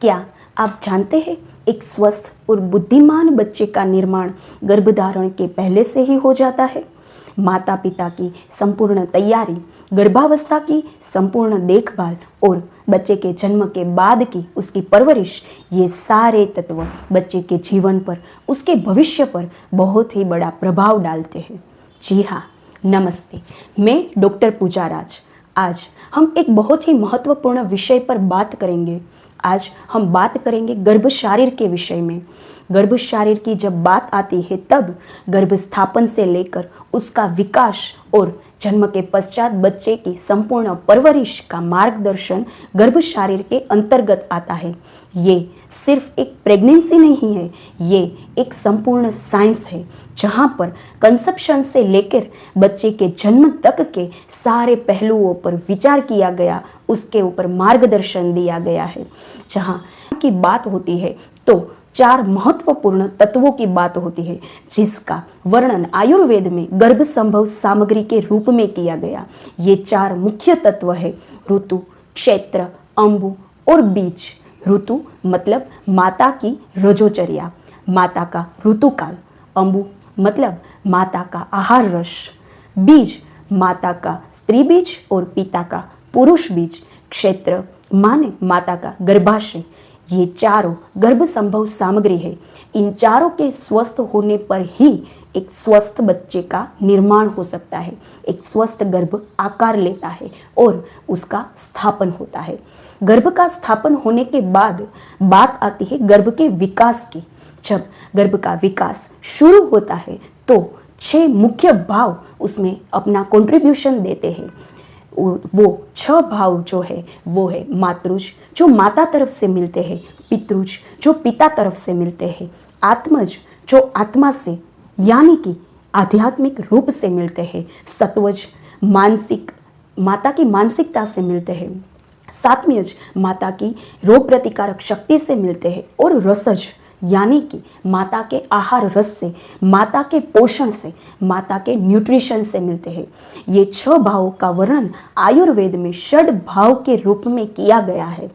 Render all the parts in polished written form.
क्या आप जानते हैं, एक स्वस्थ और बुद्धिमान बच्चे का निर्माण गर्भधारण के पहले से ही हो जाता है। माता पिता की संपूर्ण तैयारी, गर्भावस्था की संपूर्ण देखभाल और बच्चे के जन्म के बाद की उसकी परवरिश, ये सारे तत्व बच्चे के जीवन पर, उसके भविष्य पर बहुत ही बड़ा प्रभाव डालते हैं। जी हाँ, नमस्ते, मैं डॉक्टर पूजा राज। आज हम एक बहुत ही महत्वपूर्ण विषय पर बात करेंगे। आज हम बात करेंगे गर्भ शारीर के विषय में। गर्भ शारीर की जब बात आती है तब गर्भ स्थापन से लेकर उसका विकास और जन्म के पश्चात बच्चे की संपूर्ण परवरिश का मार्गदर्शन गर्भ शारीर के अंतर्गत आता है। ये सिर्फ एक प्रेगनेंसी नहीं है, ये एक संपूर्ण साइंस है जहाँ पर कंसेप्शन से लेकर बच्चे के जन्म तक के सारे पहलुओं पर विचार किया गया, उसके ऊपर मार्गदर्शन दिया गया है। जहाँ की बात होती है तो 4 महत्वपूर्ण तत्वों की बात होती है, जिसका वर्णन आयुर्वेद में गर्भ संभव सामग्री के रूप में किया गया। ये 4 मुख्य तत्व है ऋतु, क्षेत्र, अंबु और बीज। ऋतु मतलब माता की रजोचर्या, माता का ऋतुकाल। अंबु मतलब माता का आहार रस। बीज माता का स्त्री बीज और पिता का पुरुष बीज। क्षेत्र माने माता का गर्भाशय। ये चारों गर्भ संभव सामग्री है। इन चारों के स्वस्थ होने पर ही एक स्वस्थ बच्चे का निर्माण हो सकता है, एक स्वस्थ गर्भ आकार लेता है और उसका स्थापन होता है। गर्भ का स्थापन होने के बाद बात आती है गर्भ के विकास की। जब गर्भ का विकास शुरू होता है तो 6 मुख्य भाव उसमें अपना कंट्रीब्यूशन देते हैं। वो 6 भाव जो है वो है मातृज, जो माता तरफ से मिलते हैं, पितृज, जो पिता तरफ से मिलते हैं, आत्मज, जो आत्मा से यानी कि आध्यात्मिक रूप से मिलते हैं, सत्वज, मानसिक, माता की मानसिकता से मिलते हैं, सात्म्यज, माता की रोग प्रतिकारक शक्ति से मिलते हैं, और रसज यानी कि माता के आहार रस से, माता के पोषण से, माता के न्यूट्रिशन से मिलते हैं। ये 6 भावों का वर्णन आयुर्वेद में षड भाव के रूप में किया गया है।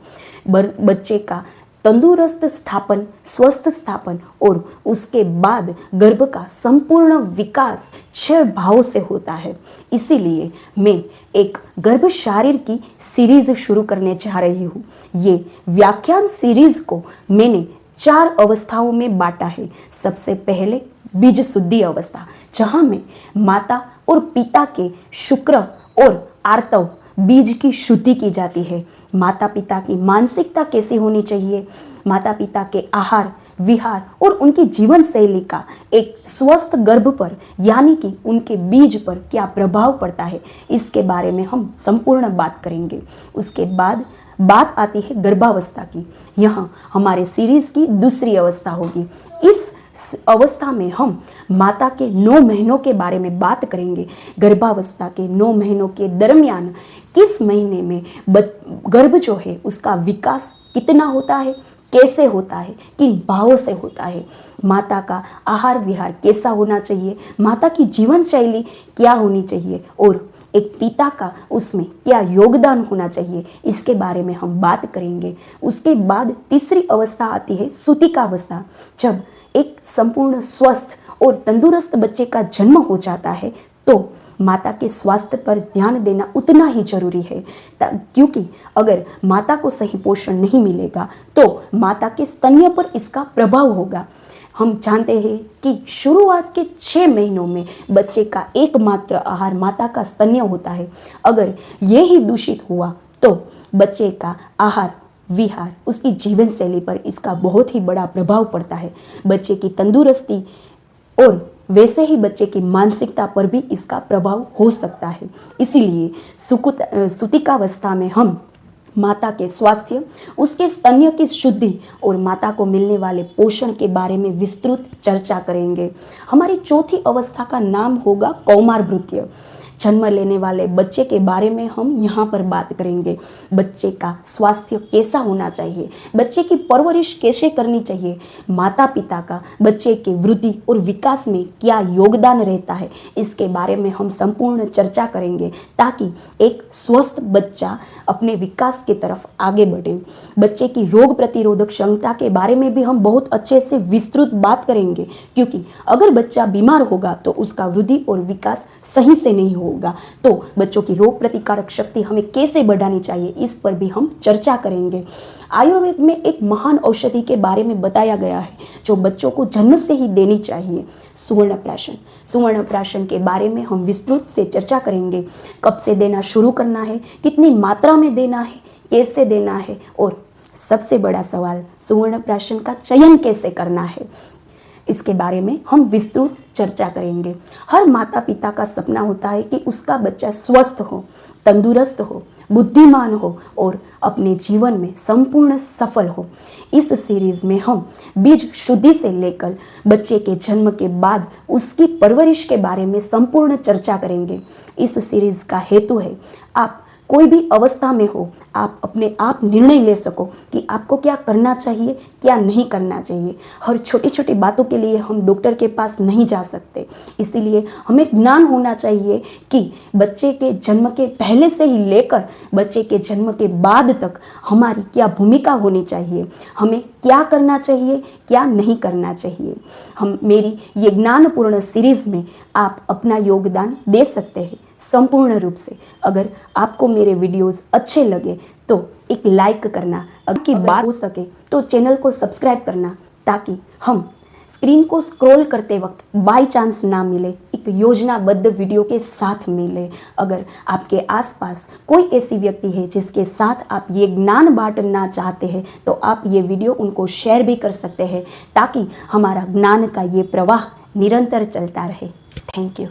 बच्चे का तंदुरुस्त स्थापन, स्वस्थ स्थापन और उसके बाद गर्भ का संपूर्ण विकास 6 भावों से होता है। इसीलिए मैं एक गर्भ शारीर की सीरीज शुरू करने जा रही हूँ। ये व्याख्यान सीरीज को मैंने 4 अवस्थाओं में बांटा है। सबसे पहले बीज शुद्धि अवस्था, जहाँ में माता और पिता के शुक्र और आर्तव बीज की शुद्धि की जाती है। माता पिता की मानसिकता कैसी होनी चाहिए, माता पिता के आहार विहार और उनकी जीवन शैली का एक स्वस्थ गर्भ पर यानी कि उनके बीज पर क्या प्रभाव पड़ता है, इसके बारे में हम संपूर्ण बात करेंगे। उसके बाद बात आती है गर्भावस्था की। यहाँ हमारे सीरीज की दूसरी अवस्था होगी। इस अवस्था में हम माता के 9 महीनों के बारे में बात करेंगे। गर्भावस्था के 9 महीनों के दरमियान किस महीने में गर्भ जो है उसका विकास कितना होता है, कैसे होता है, किन भावों से होता है, माता का आहार विहार कैसा होना चाहिए, माता की जीवन शैली क्या होनी चाहिए और एक पिता का उसमें क्या योगदान होना चाहिए, इसके बारे में हम बात करेंगे। उसके बाद तीसरी अवस्था आती है सूतिका अवस्था। जब एक संपूर्ण स्वस्थ और तंदुरुस्त बच्चे का जन्म हो जाता है तो माता के स्वास्थ्य पर ध्यान देना उतना ही जरूरी है, क्योंकि अगर माता को सही पोषण नहीं मिलेगा तो माता के स्तन्य पर इसका प्रभाव होगा। हम जानते हैं कि शुरुआत के 6 महीनों में बच्चे का एकमात्र आहार माता का स्तन्य होता है। अगर ये ही दूषित हुआ तो बच्चे का आहार विहार, उसकी जीवन शैली पर इसका बहुत ही बड़ा प्रभाव पड़ता है। बच्चे की तंदुरुस्ती और वैसे ही बच्चे की मानसिकता पर भी इसका प्रभाव हो सकता है। इसीलिए सूतिकावस्था में हम माता के स्वास्थ्य, उसके स्तन्य की शुद्धि और माता को मिलने वाले पोषण के बारे में विस्तृत चर्चा करेंगे। हमारी चौथी अवस्था का नाम होगा कौमारभृत्य। जन्म लेने वाले बच्चे के बारे में हम यहाँ पर बात करेंगे। बच्चे का स्वास्थ्य कैसा होना चाहिए, बच्चे की परवरिश कैसे करनी चाहिए, माता पिता का बच्चे के वृद्धि और विकास में क्या योगदान रहता है, इसके बारे में हम संपूर्ण चर्चा करेंगे ताकि एक स्वस्थ बच्चा अपने विकास की तरफ आगे बढ़े। बच्चे की रोग प्रतिरोधक क्षमता के बारे में भी हम बहुत अच्छे से विस्तृत बात करेंगे, क्योंकि अगर बच्चा बीमार होगा तो उसका वृद्धि और विकास सही से नहीं होगा। तो बच्चों की रोग प्रतिकारक शक्ति हमें कैसे बढ़ानी चाहिए, इस पर भी हम चर्चा करेंगे। आयुर्वेद में एक महान औषधि के बारे में बताया गया है जो बच्चों को जन्म से ही देनी चाहिए, सुवर्णप्राशन। सुवर्णप्राशन के बारे में हम विस्तृत से चर्चा करेंगे। कब से देना शुरू करना है, कितनी मात्रा में देना है, कैसे देना है, और सबसे बड़ा सवाल सुवर्णप्राशन का चयन कैसे करना है, इसके बारे में हम विस्तृत चर्चा करेंगे। हर माता पिता का सपना होता है कि उसका बच्चा स्वस्थ हो, तंदुरुस्त हो, बुद्धिमान हो और अपने जीवन में संपूर्ण सफल हो। इस सीरीज में हम बीज शुद्धि से लेकर बच्चे के जन्म के बाद उसकी परवरिश के बारे में संपूर्ण चर्चा करेंगे। इस सीरीज का हेतु है आप कोई भी अवस्था में हो, आप अपने आप निर्णय ले सको कि आपको क्या करना चाहिए, क्या नहीं करना चाहिए। हर छोटी छोटी बातों के लिए हम डॉक्टर के पास नहीं जा सकते, इसीलिए हमें ज्ञान होना चाहिए कि बच्चे के जन्म के पहले से ही लेकर बच्चे के जन्म के बाद तक हमारी क्या भूमिका होनी चाहिए, हमें क्या करना चाहिए, क्या नहीं करना चाहिए। हम मेरी ये ज्ञानपूर्ण सीरीज में आप अपना योगदान दे सकते हैं संपूर्ण रूप से। अगर आपको मेरे वीडियोस अच्छे लगे तो एक लाइक करना, अगर बात हो सके तो चैनल को सब्सक्राइब करना, ताकि हम स्क्रीन को स्क्रॉल करते वक्त बाय चांस ना मिले, एक योजनाबद्ध वीडियो के साथ मिले। अगर आपके आसपास कोई ऐसी व्यक्ति है जिसके साथ आप ये ज्ञान बांटना चाहते हैं तो आप ये वीडियो उनको शेयर भी कर सकते हैं, ताकि हमारा ज्ञान का ये प्रवाह निरंतर चलता रहे। Thank you.